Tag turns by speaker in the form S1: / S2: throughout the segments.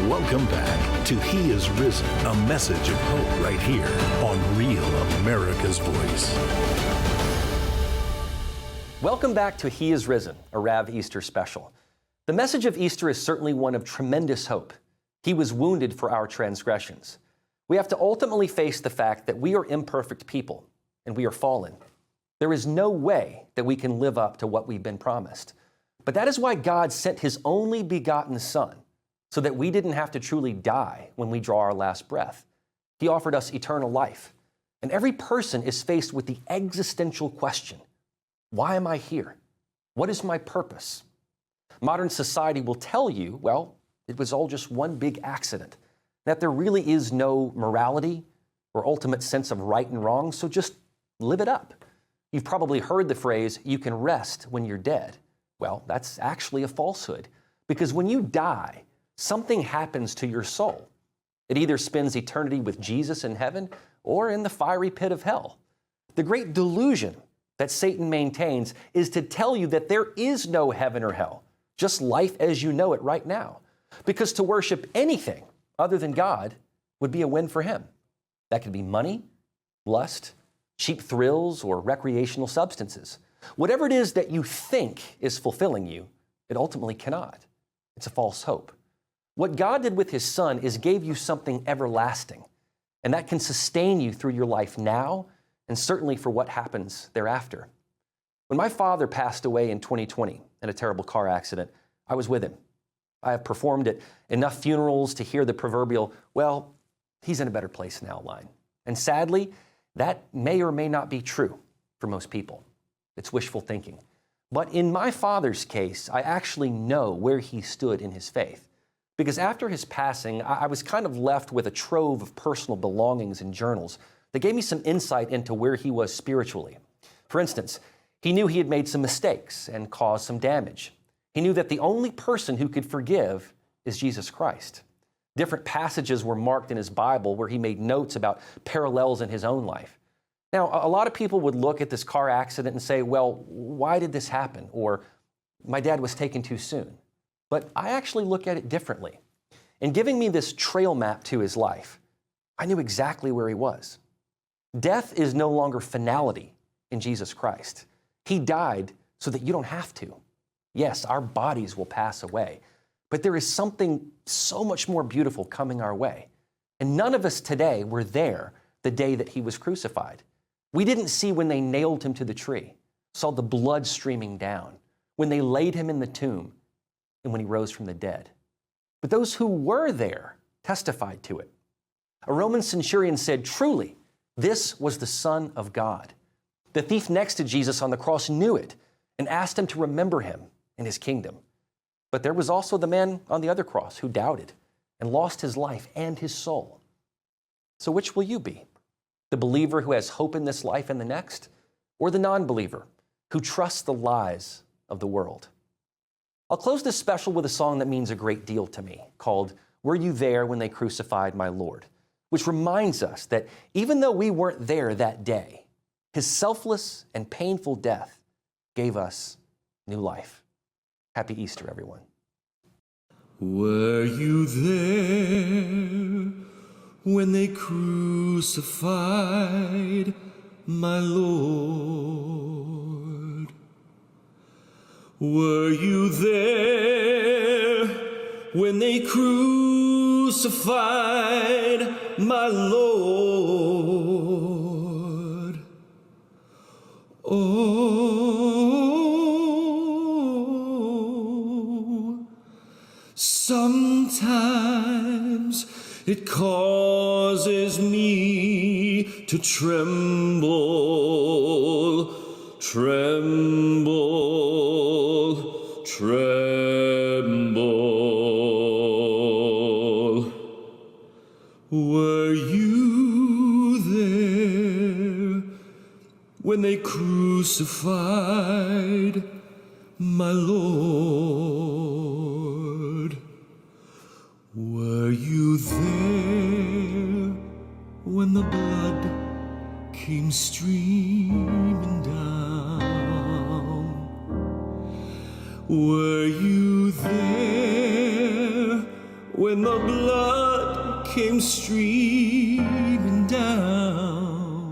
S1: Welcome back to He is Risen, a message of hope right here on Real America's Voice.
S2: Welcome back to He is Risen, a Rav Easter special. The message of Easter is certainly one of tremendous hope. He was wounded for our transgressions. We have to ultimately face the fact that we are imperfect people and we are fallen. There is no way that we can live up to what we've been promised. But that is why God sent His only begotten Son, so that we didn't have to truly die when we draw our last breath. He offered us eternal life. And every person is faced with the existential question, why am I here? What is my purpose? Modern society will tell you, well, it was all just one big accident, that there really is no morality or ultimate sense of right and wrong, so just live it up. You've probably heard the phrase, you can rest when you're dead. Well, that's actually a falsehood, because when you die, something happens to your soul. It either spends eternity with Jesus in heaven or in the fiery pit of hell. The great delusion that Satan maintains is to tell you that there is no heaven or hell, just life as you know it right now. Because to worship anything other than God would be a win for him. That could be money, lust, cheap thrills, or recreational substances. Whatever it is that you think is fulfilling you, it ultimately cannot. It's a false hope. What God did with His Son is gave you something everlasting, and that can sustain you through your life now and certainly for what happens thereafter. When my father passed away in 2020 in a terrible car accident, I was with him. I have performed at enough funerals to hear the proverbial, well, he's in a better place now line. And sadly, that may or may not be true for most people. It's wishful thinking. But in my father's case, I actually know where he stood in his faith. Because after his passing, I was kind of left with a trove of personal belongings and journals that gave me some insight into where he was spiritually. For instance, he knew he had made some mistakes and caused some damage. He knew that the only person who could forgive is Jesus Christ. Different passages were marked in his Bible where he made notes about parallels in his own life. Now, a lot of people would look at this car accident and say, well, why did this happen? Or my dad was taken too soon. But I actually look at it differently. In giving me this trail map to his life, I knew exactly where he was. Death is no longer finality in Jesus Christ. He died so that you don't have to. Yes, our bodies will pass away, but there is something so much more beautiful coming our way. And none of us today were there the day that he was crucified. We didn't see when they nailed him to the tree, saw the blood streaming down, when they laid him in the tomb, and when he rose from the dead. But those who were there testified to it. A Roman centurion said, truly, this was the Son of God. The thief next to Jesus on the cross knew it and asked him to remember him in his kingdom. But there was also the man on the other cross who doubted and lost his life and his soul. So which will you be? The believer who has hope in this life and the next, or the non-believer who trusts the lies of the world? I'll close this special with a song that means a great deal to me, called Were You There When They Crucified My Lord, which reminds us that even though we weren't there that day, his selfless and painful death gave us new life. Happy Easter, everyone.
S3: Were you there when they crucified my Lord? Were you there when they crucified my Lord? Oh, sometimes it causes me to tremble, tremble, tremble. Were you there when they crucified my Lord? Were you there when the blood came streaming down? Were you there when the blood came streaming down?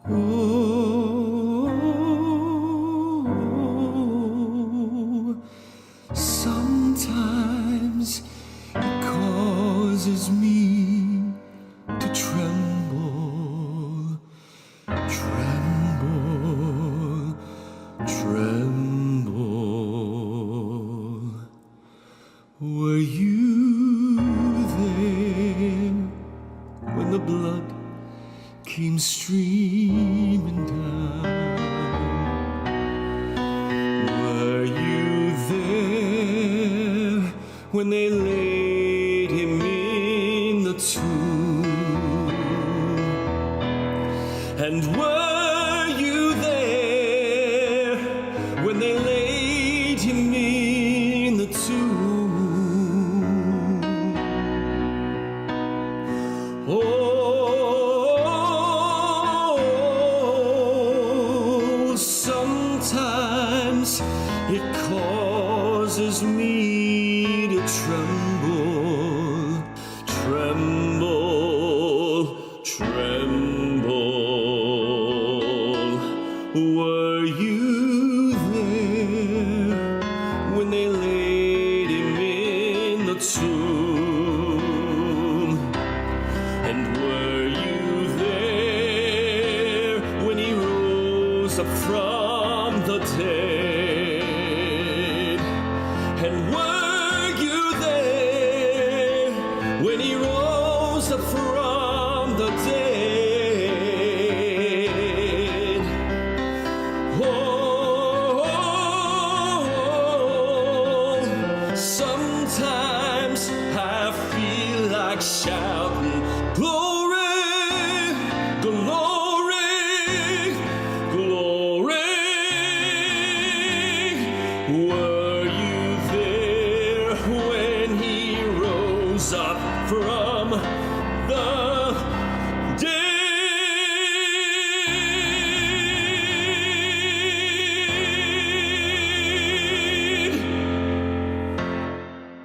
S3: Oh, sometimes it causes me to tremble, tremble, tremble. Were you there when the blood came streaming down? Were you there when they laid him in the tomb? And were you there when they laid him in the tomb? Oh, sometimes it causes me to tremble, tremble, tremble. Were you there when they laid him in the tomb? And were you there when he rose up from the dead? And were